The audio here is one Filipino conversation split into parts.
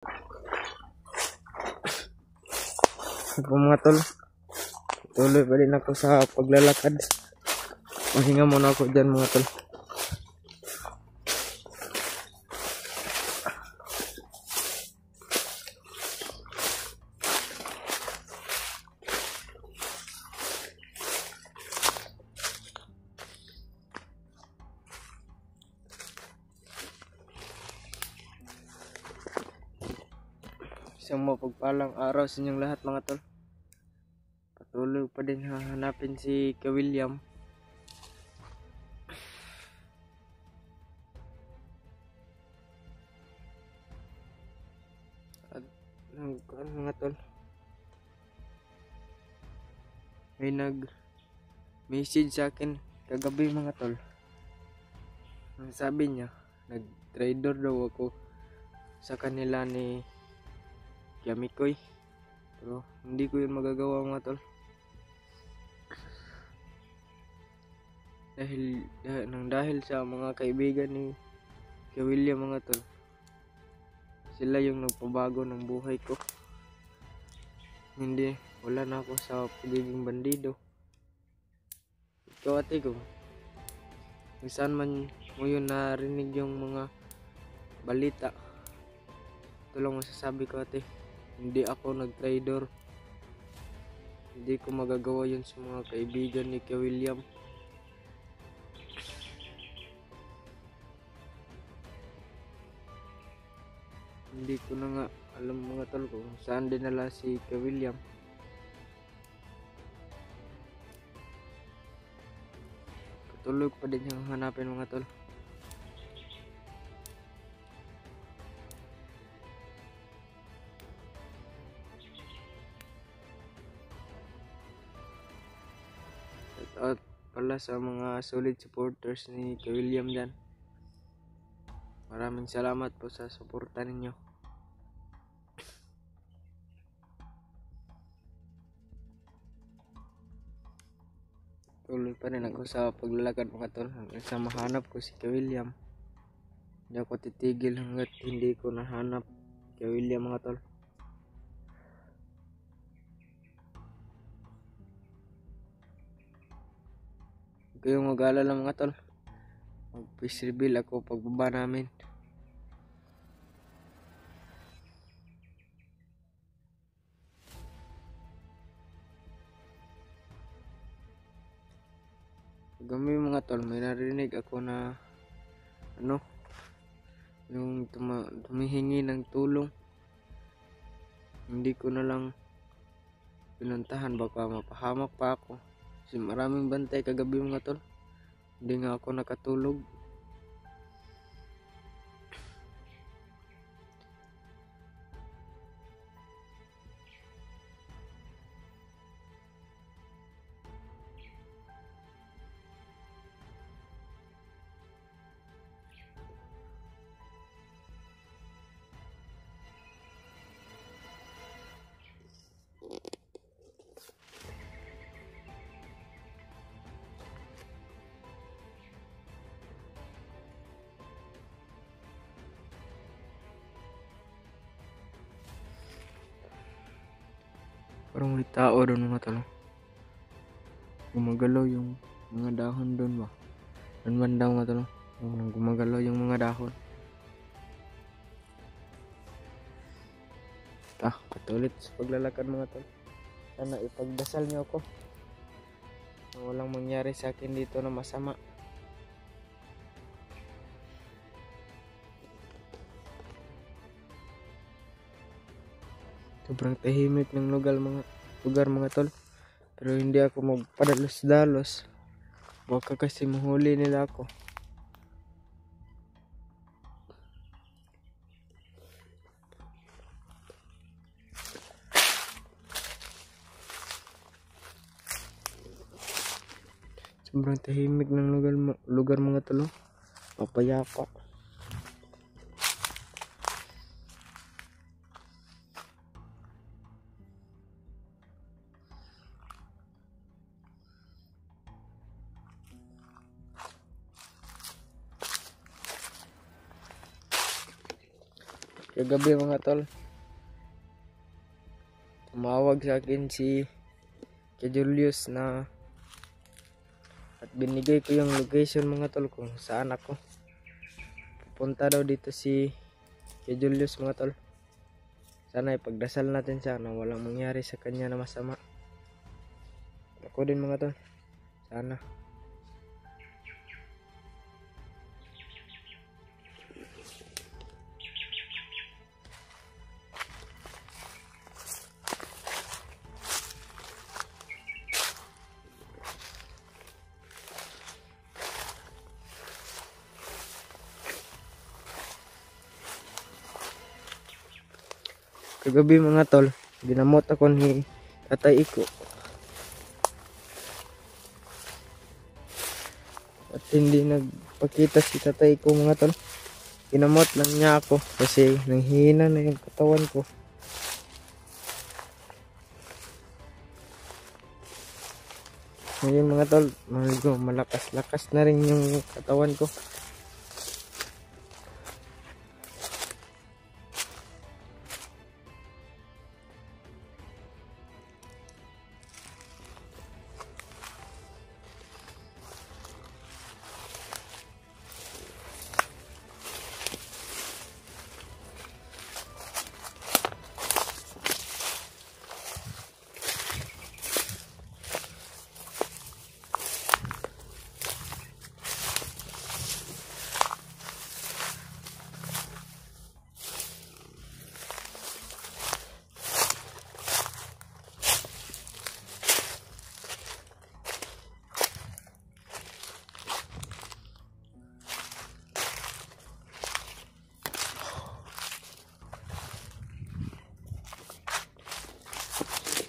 Ako mga tol, tuloy pa din ako sa paglalakad. Mahinga muna ako dyan mga tol. Isang mapagpalang araw sa inyong lahat mga tol. Patuloy pa din hahanapin si William. At mga tol, may nag-message sa akin kagabi mga tol. Ang sabi niya, nag-trader daw ako sa kanila ni Yamikoy. Pero hindi ko yun magagawa mga tol. Dahil sa mga kaibigan ni William mga tol. Sila yung nagpabago ng buhay ko. Wala na ako sa pagiging bandido. Ikaw ate ko, kung saan man mo yun narinig yung mga balita, ito lang masasabi ko ate, hindi ako nag-trader. Hindi ko magagawa yun sa mga kaibigan ni William. Hindi ko na nga alam mga tol kung saan dinala si William. Patuloy pa din yung hanapin mga tol. At pala sa mga solid supporters ni William dyan. Maraming salamat po sa suporta ninyo. Tuloy pa rin ako sa paglalakad mga tol. Hanggang sa mahanap ko si William. Hindi ako titigil hanggat hindi ko nahanap si William mga tol. Huwag kayong mag-alala mga tol. Mag-peace reveal ako pagbaba namin. Kami mga tol, may narinig ako na yung tumihingi ng tulong. Hindi ko na lang pinuntahan, baka mapahamak pa ako. Kasi maraming bantay kagabi mga tol. Hindi nga ako nakatulog. Parang may tao doon mga tol. Gumagalaw yung mga dahon doon ba? Doon man daw mga tol. Gumagalaw yung mga dahon. Patuloy sa paglalakad mga tol. Sana ipagdasal niyo ako na walang mangyari sa akin dito na masama. Sobrang tahimik ng lugar mga tol. Pero hindi ako magpadalos-dalos. Baka kasi mahuli nila ako. Sobrang tahimik ng lugar mga tol. Papayapa. kagabi mga tol, tumawag sa akin si Kuya Julius na at binigay ko yung location mga tol kung saan ako. Pupunta daw dito si Kuya Julius mga tol. Sana ipagdasal natin siya na walang mangyari sa kanya na masama. Ako din mga tol. Sana. Kagabi mga tol, ginamot ako ni Tatay Iko. At hindi nagpakita si Tatay Iko mga tol. Ginamot lang niya ako kasi nanghihina na yung katawan ko. Ngayon mga tol, malakas-lakas na rin yung katawan ko.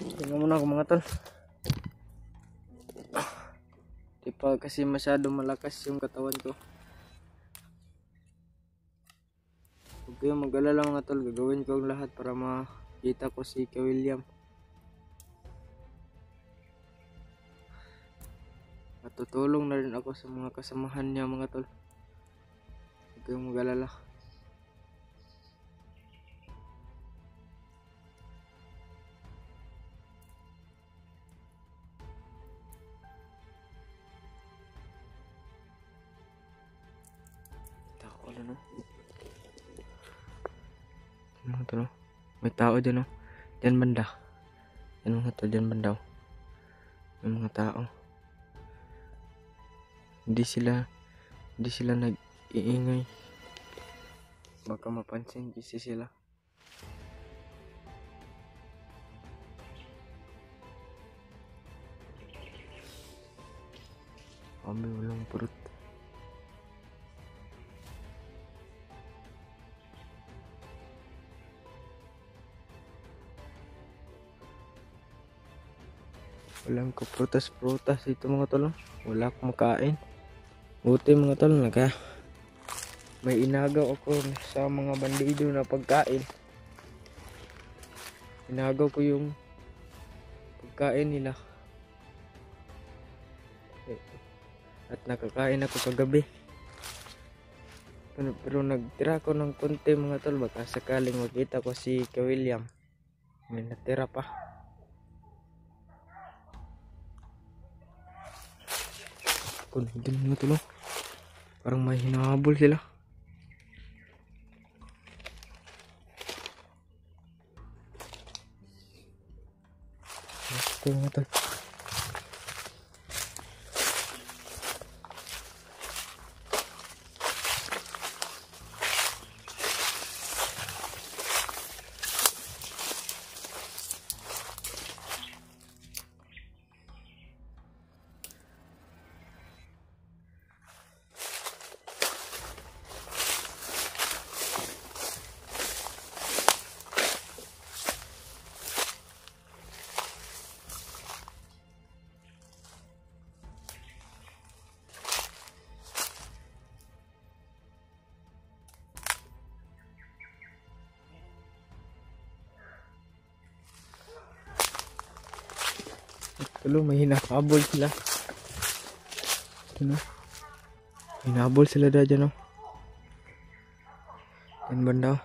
Tingnan muna ako mga tol. Di pa kasi masyado malakas yung katawan ko. Huwag kayong mag-alala mga tol. Gagawin ko ang lahat para makita ko si Kuya William. Matutulong na rin ako sa mga kasamahan niya mga tol. Huwag kayong mag-alala. Ano? Mga tol, may tao dyan, no? Dyan banda. Yan mga tol, dyan banda. May mga tao. Hindi sila nag-iingay. Baka mapansin kasi sila. Kami walang purot. Walang kaprutas-prutas ito mga tol. Wala akong makain. Buti mga tol, may inagaw ako sa mga bandido na pagkain. Inagaw ko yung pagkain nila. At nakakain ako kagabi. Pero nagtira ko ng konti mga tol. Baka sakaling makita ko si Kuya William. May natira pa. Kung hindi mga tol, parang may hinahabol sila. Ito mga tol. Tulo, may hinahabol sila. Ano? Hinahabol sila dyan, no? Yan banda.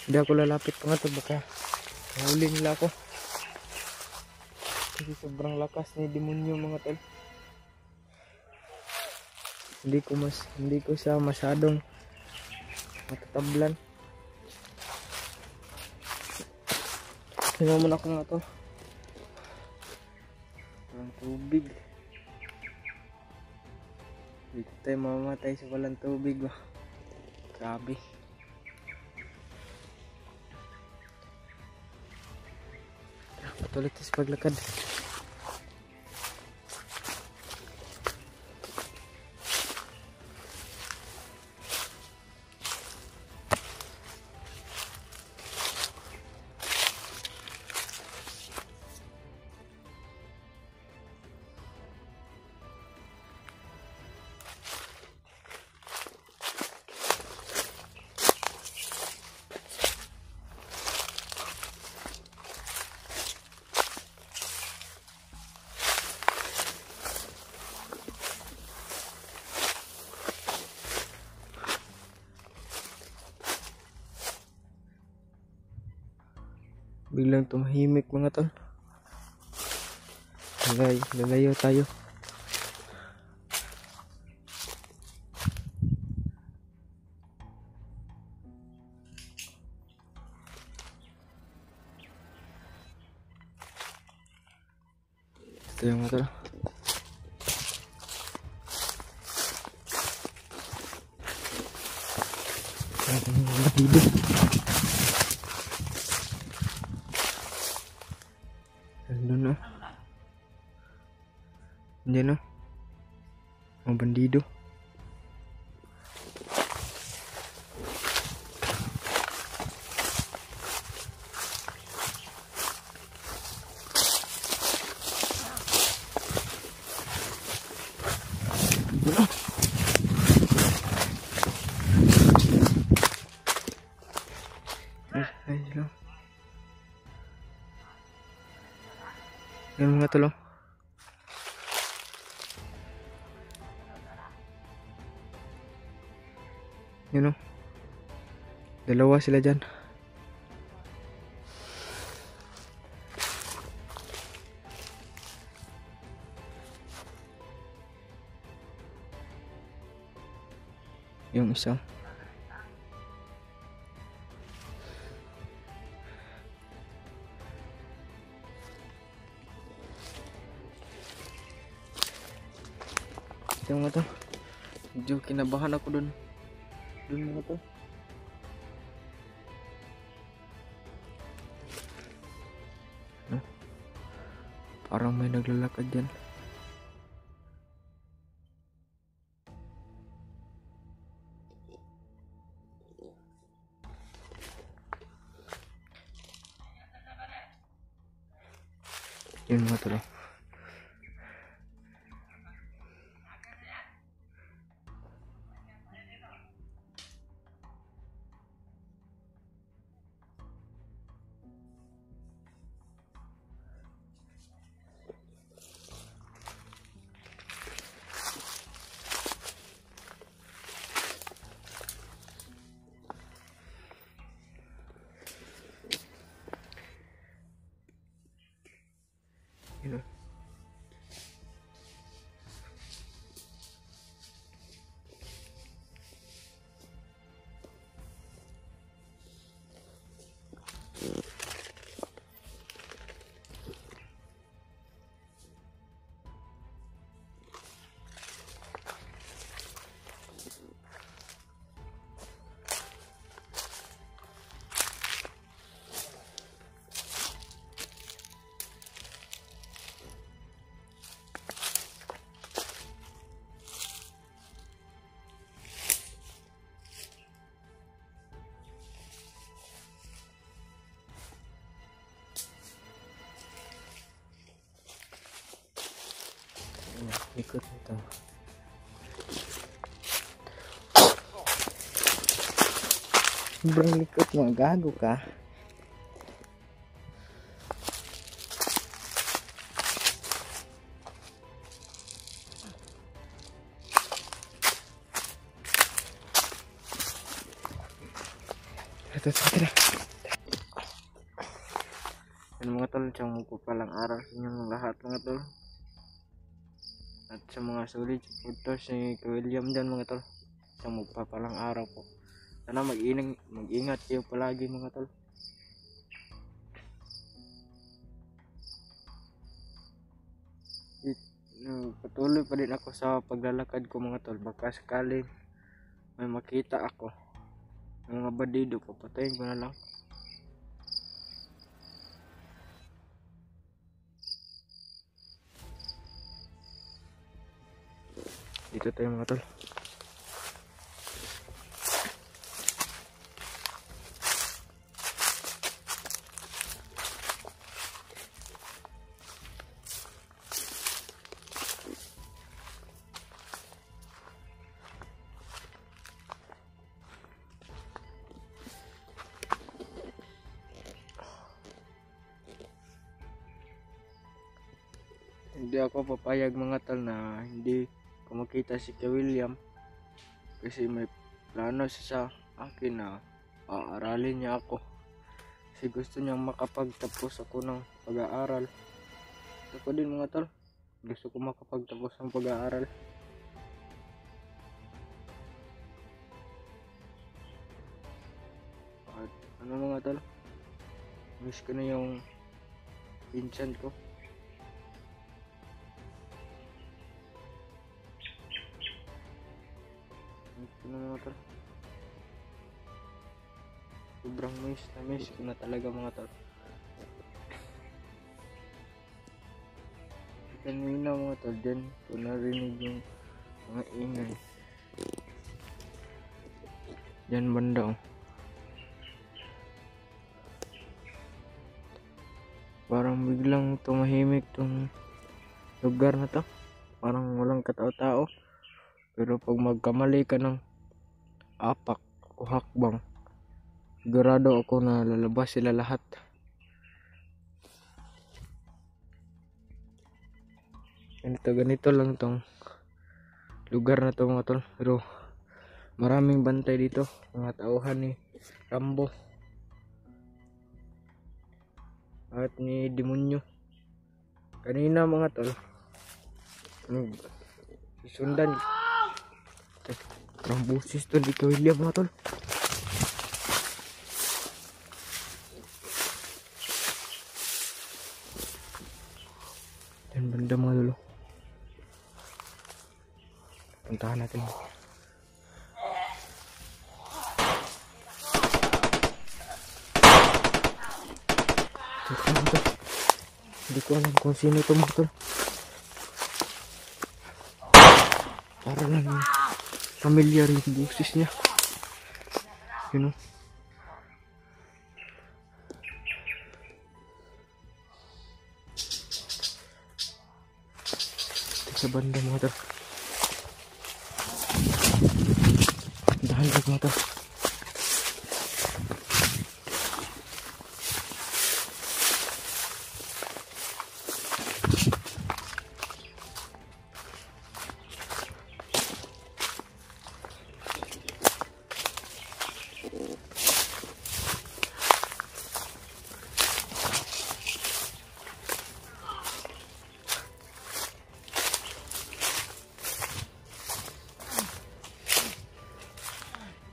Hindi ako lalapit mga tol, baka mahuli nila ako. Kasi sobrang lakas ni demonyo mga tol. Hindi ko siya masyadong matatablan. Tingnan mo na ako nga tol. Walang tubig. Dito tayo mamamatay sa walang tubig. Oh. Grabe. Patuloy tayo sa paglakad. Biglang tumahimik mga tol. Lalayo tayo. Ito yung mga tol. Nandun na. Diyan na. Mga bandido. Ay sila. Yan mga tol. Yan o. Dalawa sila dyan. Yung isa. Ito mga to. Medyo kinabahan ako dun. Dun mga to. Parang may naglalakad dyan. Yun mga tol. Yun o. Ikot ito. Sobrang likot mo, gago ka. Ito. Yan mga tol, siyang magpapalang araw sa inyong lahat mga tol. At sa mga solid supporters ni William dyan mga tol, siyang magpapalang araw po. Sana mag-ingat kayo palagi mga tol. Patuloy pa din ako sa paglalakad ko mga tol. Baka sakali may makita ako ng mga bandido, papatayin ko na lang. Dito tayo mga tol. Hindi ako papayag mga tol na hindi ko makita si William, kasi may plano siya sa akin na aaralin niya ako, kasi gusto niyang makapagtapos ako ng pag-aaral. Ako din mga tol, gusto ko makapagtapos ng pag-aaral. At ano mga tol, miss ko na yung pinsan ko. Mga tol, sobrang miss ko na talaga mga tol. Kanina mga tol, dyan ko narinig yung mga ingay dyan banda oh. Parang biglang tumahimik tong lugar na to, parang walang katao-tao. Pero pag magkamali ka ng apak o hakbang, sigurado ako na lalabas sila lahat. Ganito lang tong lugar na to mga tol, pero maraming bantay dito, mga tauhan ni Rambo at ni Demonyo. Kanina mga tol, sundan ang busis to ni William mga tol. Yan banda mga lolo, puntahan natin. Hindi ko alam kung sino ito mga tol, para lang yung familiar yung busis niya, you know. Sa banda mga tol, dahan lang mga tol.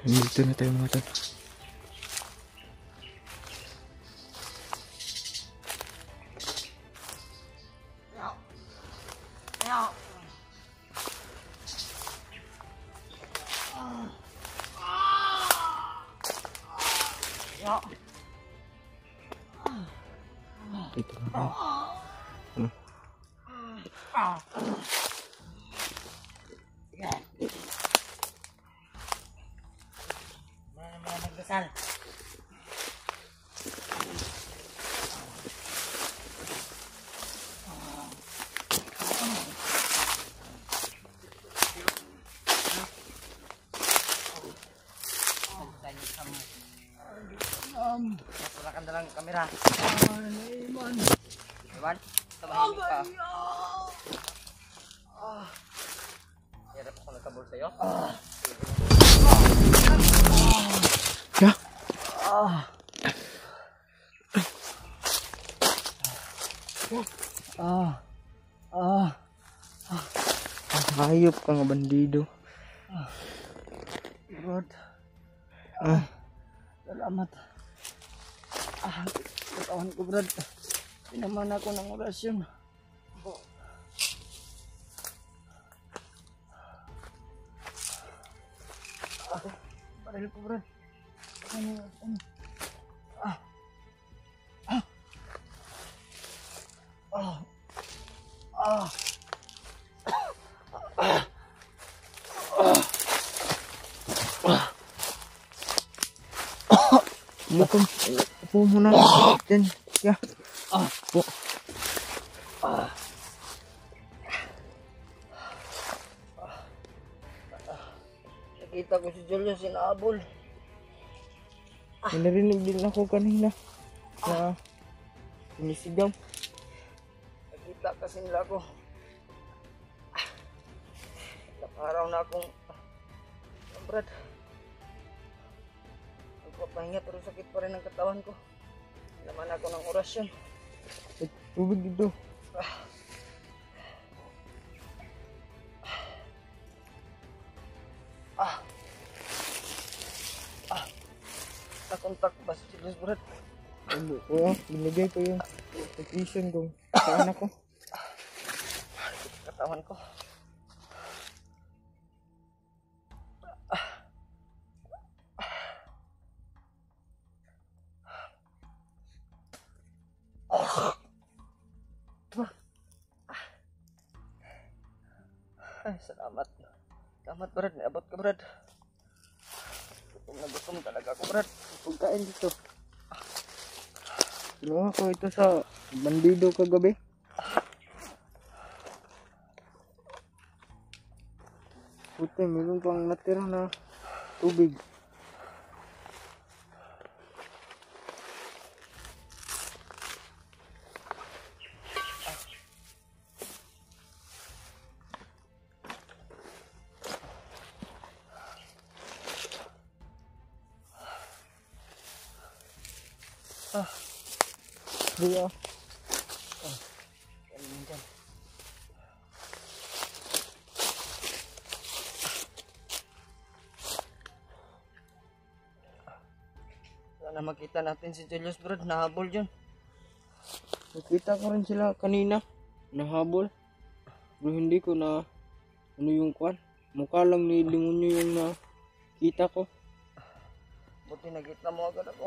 Dito na tayo mga tol. Dito na tayo. Magdasal. Wala kang dalang kamera. Iwan, tabahimik ka. Hirap ako nagkabol sa'yo. Ya. Ah. Ah. Hayop ka nga bandido. Brad. Ah, Salamat. Katawan ko, Brad. Pinaman ako ng orasyon. Baril ko, Brad. Ano? Ah. Ah. Ah. Ah. mukhang upo muna dyan. Ya. Po. Nakita ko si Julio sinabol. May narinig din ako kanina na sumisigaw. Nakita kasi nila ko. Nakaraw na akong Brad. Nagpapahinga pero sakit pa rin ang katawan ko. Naman ako ng orasyon. Tubig dito. Nakontak ba si Julius, Brad? Oo, binigay ko yung petition ko sa anak ko. Katawan ko. Ay, salamat. Salamat, Brad. Naabot ka, Brad. Gutom na gutom talaga ako, Brad. Pagkain dito. Kinuha ko ito sa bandido kagabi. Puti, meron pang natira na tubig. Dia. Sana makita natin si Julius, Brad. Nahabol yun. Nakita ko rin sila kanina. Nahabol. Pero hindi ko na ano yung kwan. Mukha lang ni Limonyo yung nakita ko. Buti nakita mo agad ako.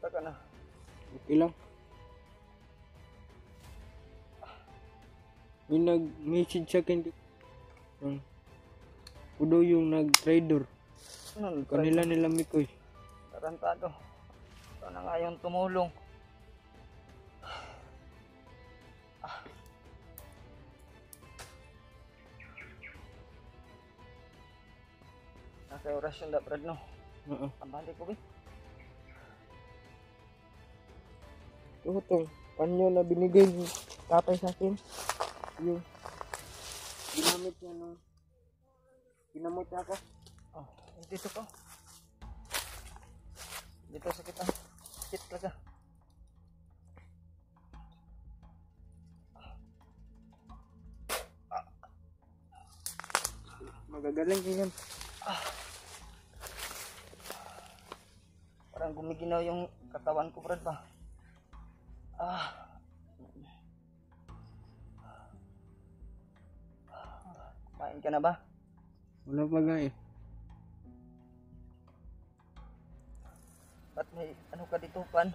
Gusto ka na? Okay lang. May nag-message sa akin. Kudo yung nag-trader. Ano, Kanila nila Mikoy. tarantado. Sana nga yung tumulong. Nasa orasyon da, Brad, no? Oo. Ang balik ko, Ito itong panyo na binigay ni tatay sa akin. Yung ginamit niya nung ginamot niya ako. Oh, dito ka. Dito sakit ah. Sakit talaga. Magagaling din yan. Parang gumiginaw yung katawan ko, Brad, ba? Kain ka na ba? Wala pa nga eh. Ba't may ano ka dito, pan?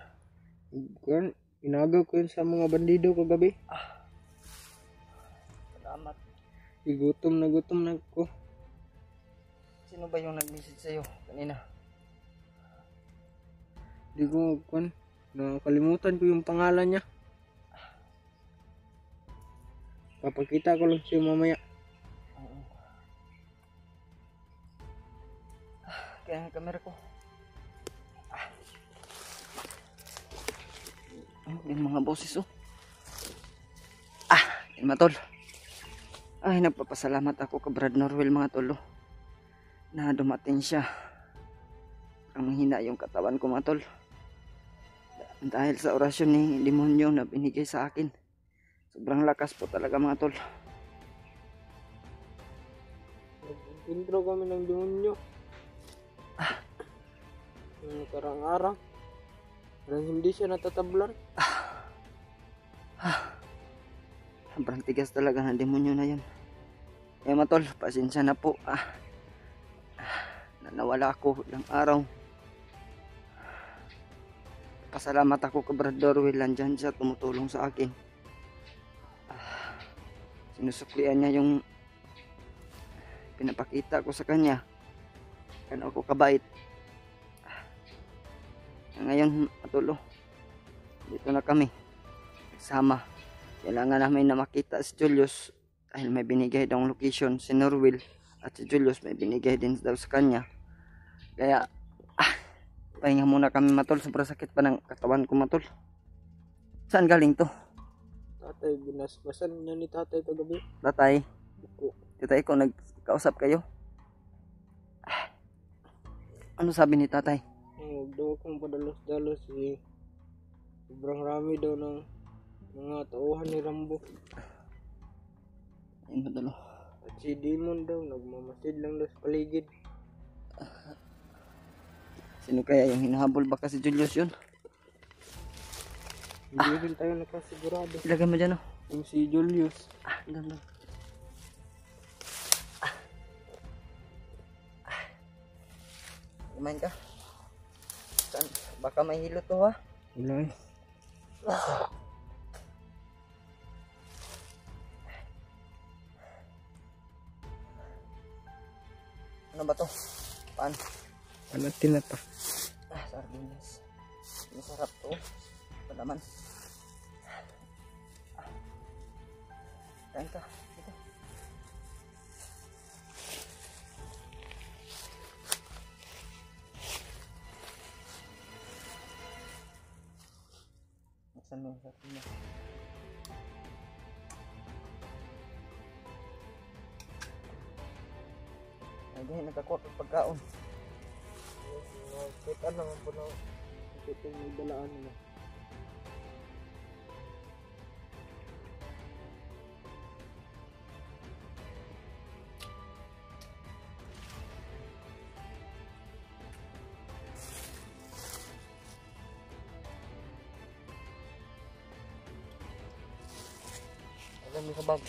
Kung inagaw ko yun sa mga bandido kagabi. Salamat. Gutom na ako. Sino ba yung nag-message sa'yo kanina? Di ko kung nakalimutan ko yung pangalan niya. Papakita ko lang siya mamaya. Kaya ang camera ko. Yung mga boses, oh. Yung matol. Ay, nagpapasalamat ako ka Brad Norwell mga tol, na dumating siya. Ang hina yung katawan ko mga tol. Dahil sa orasyon ni demonyo na binigay sa akin. Sobrang lakas po talaga mga tol. Nag-intro kami ng demonyo. Yung nakarang araw. Parang hindi siya natatablan. Sobrang tigas talaga ng demonyo na yun. Kaya mga tol, pasensya na po. Nawala ako ilang araw. Pasalamat ako kay Brad Norwell, andyan siya tumutulong sa akin. Sinusuklian niya yung pinapakita ko sa kanya. Kano ako kabait. Ngayon matulo, dito na kami nagsama. Kailangan namin na makita si Julius dahil may binigay daw location si Norwell, at si Julius may binigay din daw sa kanya. Kaya pahinga muna kami matol. Sobrang sakit pa ng katawan ko matol. Saan galing to? Tatay, binasbasan niya ni tatay kagabi. Tatay, Buko. tatay ko nagkausap kayo. Ano sabi ni tatay? Huwag daw akong padalos-dalos eh. Sobrang rami daw ng mga tauhan ni Rambo. Ayun matol. At si Demon daw, nagmamasid lang daw sa paligid. Sino kaya yung hinahabol? Baka si Julius yun. Hindi rin tayo nakasigurado. Ilagay mo dyan, oh. Yung si Julius. Doon. Kumain ka? Saan? Baka may hilo to, ha? Wala eh. Ano ba to? Paan? Panatin na pa. Sardinas. Masarap to. Ito naman. Kain ka. Ito. Nasaan mo yung sardinas? Ay, dahil nagkakuha ng pagkaon. Kita naman po na ito yung dalaan nila. Alam mo sa bag.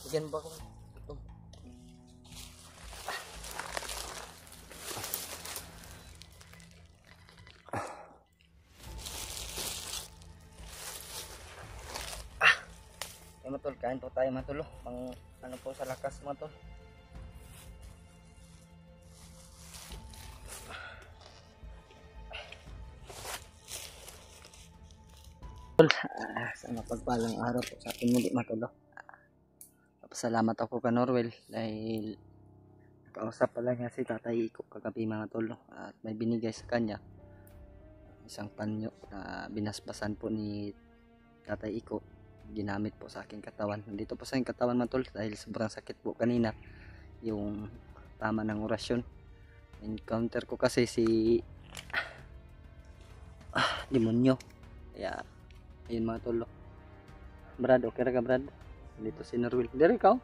Bigyan ba ko? Ito. Ay matol, kain po tayo matol. Pang ano po sa lakas matol. Sa mapagpalang araw po sa ating muli matol. Salamat ako ka Norwell dahil nakausap pala niya si tatay ko kagabi mga tol, at may binigay sa kanya isang panyo na binasbasan po ni tatay Iko, ginamit po sa aking katawan. Nandito po sa aking katawan mga tol dahil sobrang sakit po kanina yung tama ng orasyon. Encounter ko kasi si demonyo, kaya ayun mga tol. Brad, okay ra ka Brad? Dito si Norwell. Dari ka?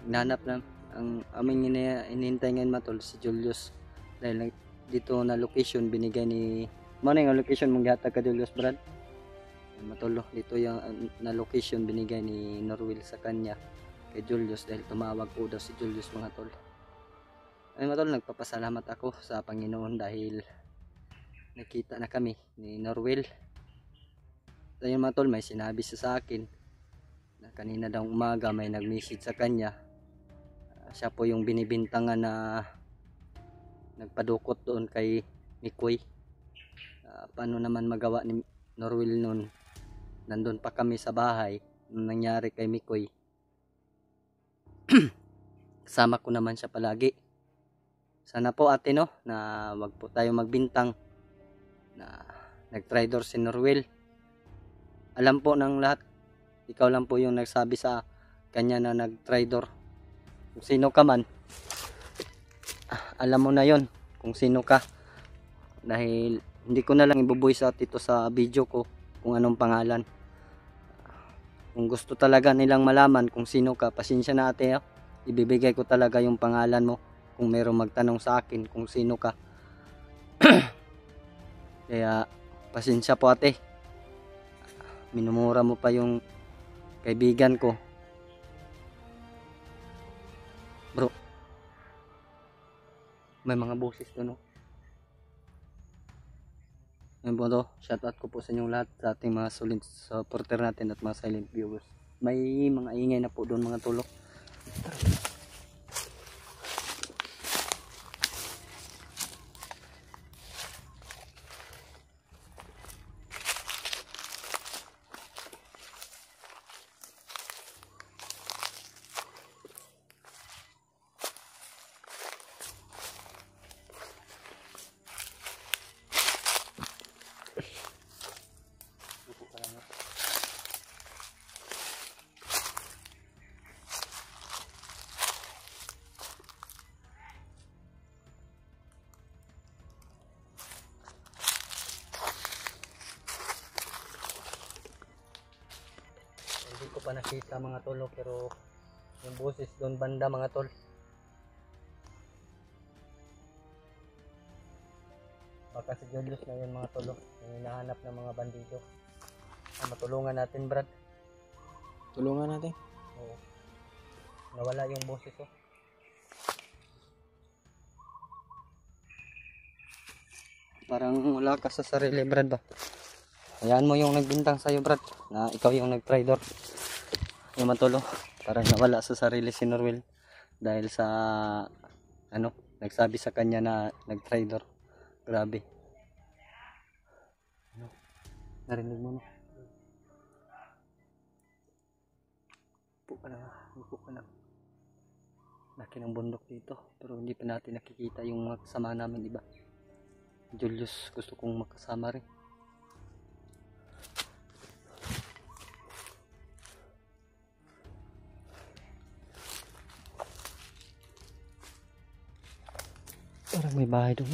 Hinanap na ang aming inihintay ngayon matol si Julius. Dahil dito na location binigay ni Mano yung location mong gihatag ka Julius Brad. Matolo dito yung na location binigay ni Norwell sa kanya. kay Julius dahil tumawag po daw si Julius mga tol. Ay mga tol, nagpapasalamat ako sa Panginoon dahil nakita na kami ni Norwell. Ayun mga tol, may sinabi siya sa akin na kanina daw umaga may nag-message sa kanya. Siya po yung binibintangan na nagpadukot doon kay Mikoy. Paano naman magawa ni Norwell noon? Nandun pa kami sa bahay nung nangyari kay Mikoy. Kasama ko naman siya palagi. Sana po ate no, na wag po tayo magbintang na nag-traitor si Norwell. Alam po ng lahat, ikaw lang po yung nagsabi sa kanya na nag-traitor. Kung sino ka man, alam mo na yon kung sino ka. Dahil hindi ko na lang ibuvoice out ito sa video ko kung anong pangalan. Kung gusto talaga nilang malaman kung sino ka, pasensya na ate. Ibibigay ko talaga yung pangalan mo kung mayroong magtanong sa akin kung sino ka. Kaya pasensya po ate. Minumura mo pa yung kaibigan ko. Bro, may mga boses doon, no? Yan po to, shoutout ko po sa inyong lahat, sa ating mga solid supporter natin at mga silent viewers. May mga ingay na po doon mga tulo. Hindi ko pa nakita mga tol, pero yung boses doon banda mga tol. Baka si Julius na yun mga tol, yung hinahanap ng mga bandido. Matulungan natin Brad. Tulungan natin. Oo. Nawala yung boses oh. Parang wala ka sa sarili Brad ba? Hayaan mo yung nagbintang sa'yo Brad na ikaw yung nag-traitor. Yung matulo, parang nawala sa sarili si Norwell dahil sa nagsabi sa kanya na nag-traitor. Grabe. Narinig mo no? Upo ka lang. Laki ng bundok dito pero hindi pa natin nakikita yung mga kasama namin iba. Julius, gusto kong makasama rin. Parang may bahay doon.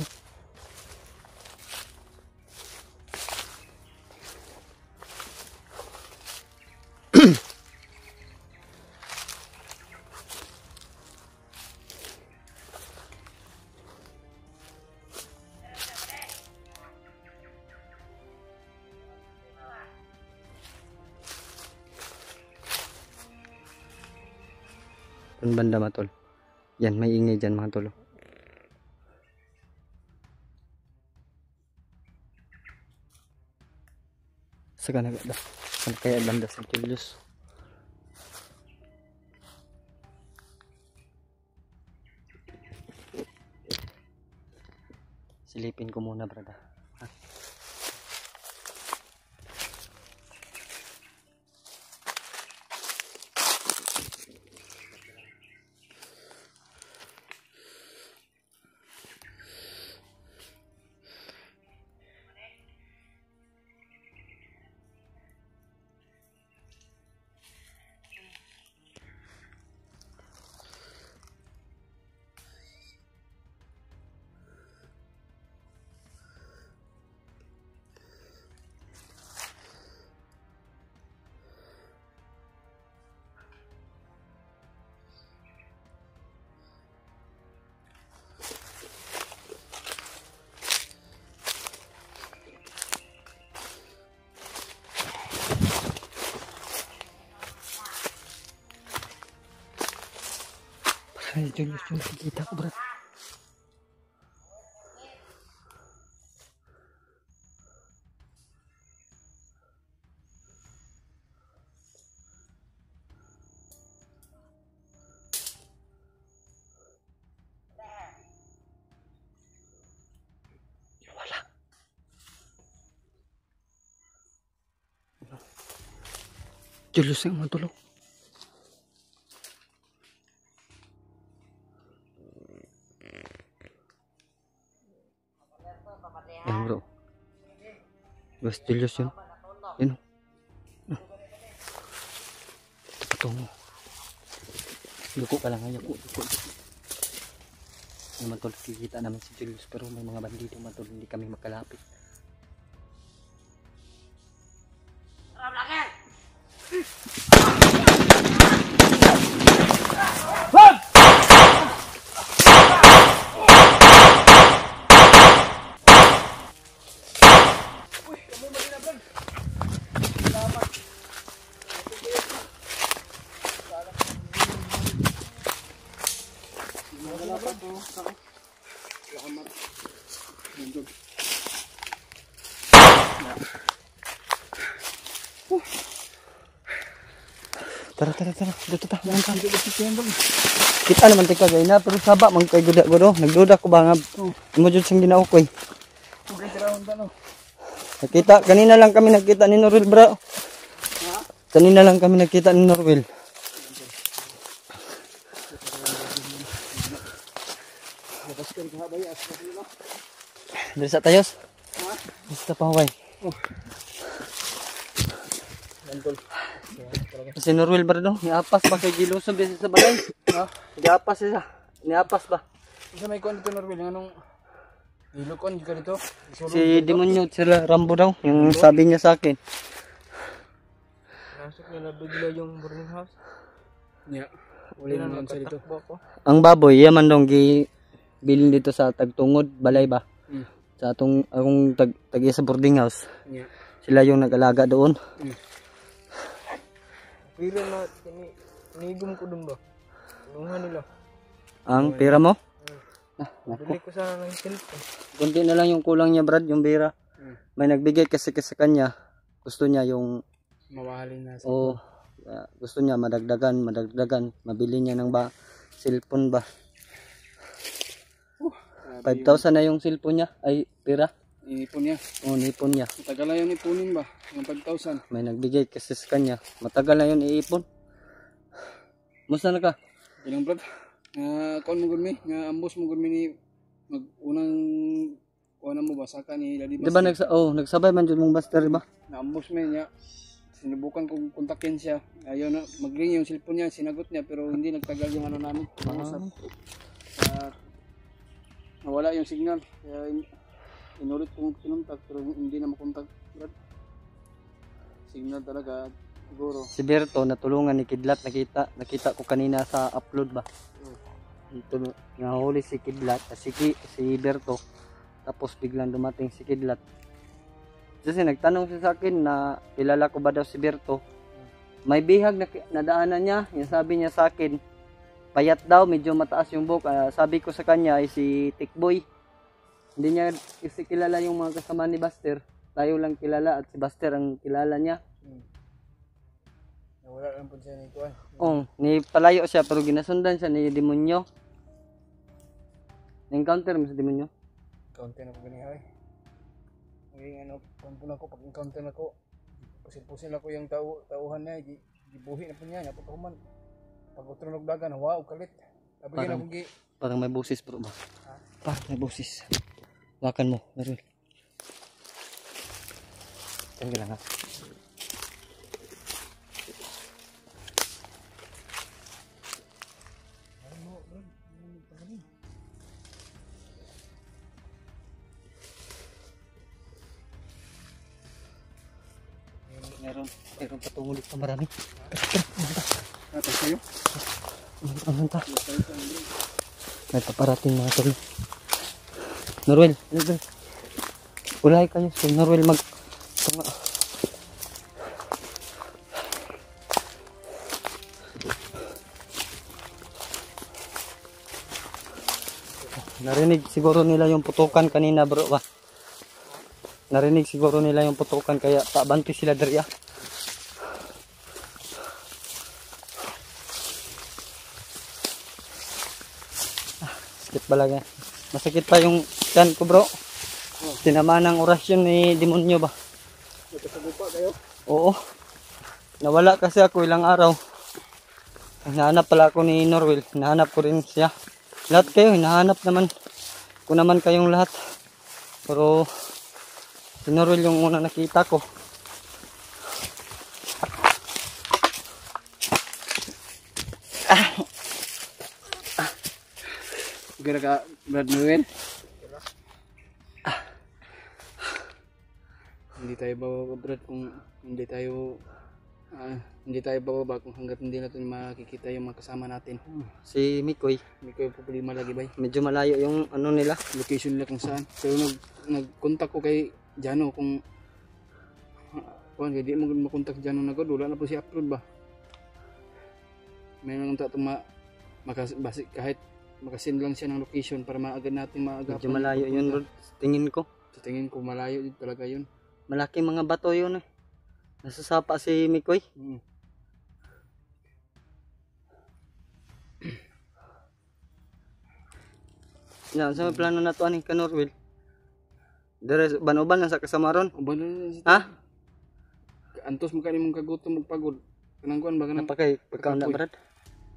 Doon banda matol. Yan, may ingay dyan mga tolo. Saka nagada. Saan kaya banda sa Julius? Silipin ko muna brada. Ay, Julius, kita ko, Brad. Wala. Julius yang matulog. Yan bro. Bas Julius yun. Yun. Ito patungo. Yuko ka lang ha. Yuko. Naman tol, kikita namin si Julius pero may mga bandido man tol, hindi kami makalapit. Tara. Dito ta. Kita naman tika gay na pero saba man kay guda-gudo. Nagduda ko ba nga mo jud sing ginao ko eh. Okay, tara unta no. Nakita kanina lang kami nagkita ni Norwell bro. Ha? Kanina lang kami nagkita ni Norwell. Dari sa tayos? Ha? Basta pa huway. Si Norwell ba rin? Niapas ba kay Giluso sa balay? Ha? Niapas siya. Niapas ba? Isa may kuwan dito Norwell, yung anong ilokon ka dito? Si Demonyo sila Rambo daw, yung sabi niya sa akin. Nasok nila bigla yung boarding house. Yeah. Uli na lang sa dito. Ang baboy, yaman dong bilin dito sa Tagtungod, balay ba? Sa akong tag sa boarding house. Yeah. Sila yung nag-alaga doon. Pira na, tinigom ko dun ba? Inuha nila. Ang pera mo? Bili ko sana ng cellphone. Kunti na lang yung kulang niya Brad, yung pera. May nagbigay kasi sa kanya. Gusto niya yung mawahalin na. Oo. Gusto niya madagdagan. Mabili niya ng cellphone ba? 5,000 na yung cellphone niya. Ay, pera. Inipon niya. Oo, nipon niya. Matagal na yun ipunin ba? Yung 5,000. May nagbigay kasi sa kanya. Matagal na yun iipon. Musta na ka? Ilang brad? Kuan mo gumi? Ambos mo gumi ni unang kuanan mo ba? Saka ni Daddy Buster. Diba nagsabay man dyan mong Buster ba? Naambos mo niya. Sinubukan kong kontakin siya. Ayaw na. Mag-ring yung cellphone niya. Sinagot niya pero hindi nagtagal yung ano namin. Nawala yung signal. Kaya inulit kong kinontak pero hindi na makontak. Signal talaga siguro. Si Berto natulungan ni Kidlat, nakita ko kanina sa upload ba. Ito nahuli si Kidlat, si Berto. Tapos biglang dumating si Kidlat. Kasi nagtanong siya sa akin na kilala ko ba daw si Berto. May bihag na nadaanan niya, yung sabi niya sa akin, payat daw, medyo mataas yung buhok. Sabi ko sa kanya ay si Tikboy. Hindi niya kasi kilala yung mga kasama ni Buster. Tayo lang kilala at si Buster ang kilala niya. Wala lang po siya nito ay. Ni palayo siya pero ginasundan siya ni Demonyo. Na-encounter mo sa Demonyo? Encounter na po ganihay. Ngayon pampun ako, pag encounter na ko, pusil-pusil ako yung tauhan niya, gibuhi na po niya, napapahuman. Pag utronog dagan, wow, kalit. Parang may busis bro ba? Parang may busis. Wakan mo, Meron. Tanggal lang ha. Meron patungo dito marami. Atas kayo? Anong may paparating mga tol. Norwell, ulay kayo si Norwell Narinig siguro nila yung putukan kanina bro ba? Narinig siguro nila yung putukan kaya pabanti sila diri ah. Sakit balaga. Masakit pa yung tiyan ko bro. Tinamaan ng orasyon ni demonyo ba? Nagkasagupa kayo? Oo. Nawala kasi ako ilang araw. Hinahanap pala ako ni Norwell. Hinahanap ko rin siya. Lahat kayo, hinahanap naman ko naman kayong lahat. Pero si Norwell yung unang nakita ko. Gara ka, Brad Noel? Hindi tayo bababa, Brad, kung hindi tayo bababa kung hanggat hindi natin makikita yung mga kasama natin. Si Mikoy. Hindi ko yung problema lagi ba? Medyo malayo yung ano nila. Location nila kung saan. Pero nag-contact ko kay Jano kung hindi mo makontak Jano na god, wala na po si upload ba? May nang basic kahit makasin lang siya ng location para maagad natin maagapan. Medyo malayo yun bro. Tingin ko. Sa tingin ko malayo din talaga yun. Malaking mga bato yun eh. Nasasapa si Mikoy. Yan, sa may plano na to ani ka Norwell. Dire ban-uban lang sa kasamaron. Uban na Ha? Antos mo kanimong kagutom magpagod. Kanang kuan ba kanang Napakay pagkaon na brad.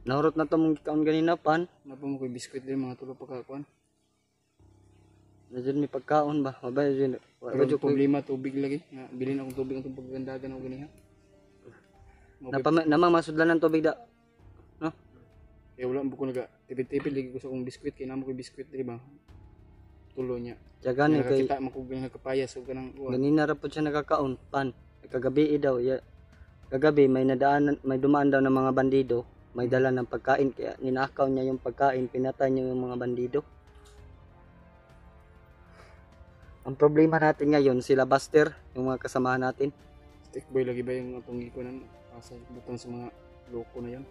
Nahurot na to mong kaon ganina pan. napa mo koy biskwit din mga tulo pa ka kuan. Medyo may pagkaon ba? Mabay yun. Pero problema tubig lagi. Nga bilhin akong tubig ang paggandagan og ganiha. Namang masudlan ng tubig da. No? Eh wala mo ko naga tipid-tipid lagi ko sa akong biskwit kay namo koy biskwit di ba? Tulo niya. Tiyagan kay Kita mo ko ganang kapayas o ganang kuan. ganina ra pud siya nagkakaon pan. Kagabi daw ya. Kagabi may dumaan daw ng mga bandido. May dala ng pagkain kaya ninakaw niya yung pagkain, pinatay niya yung mga bandido. Ang problema natin ngayon sila Buster, yung mga kasamahan natin. Stick boy lagi ba yung atong gikunan asa butang sa mga loko na yan.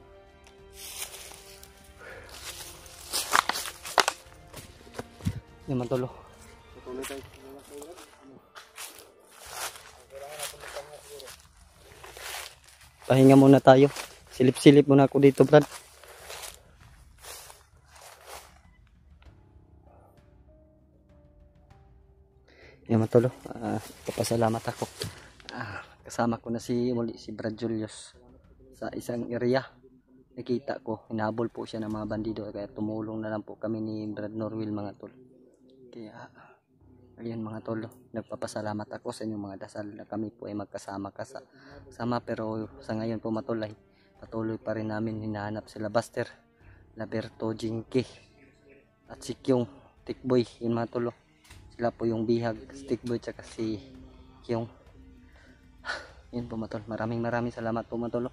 Yan matulo. Patuloy tayo. Pahinga muna tayo. Silip-silip muna ako dito, Brad. Yan matulo. Papasalamat ako. Kasama ko na si Brad Julius sa isang area. Nakita ko, hinabol po siya ng mga bandido kaya tumulong na lang po kami ni Brad Norwell mga tol. Kaya ayun mga tol, nagpapasalamat ako sa inyong mga dasal na kami po ay magkasama pero sa ngayon po matulay. Patuloy pa rin namin hinahanap sila Buster, Laberto, Jinky at si Kyung, Tikboy, yun mga tolo. Sila po yung bihag, Tikboy tsaka si Kyung. Yun po matol, maraming salamat po matolo.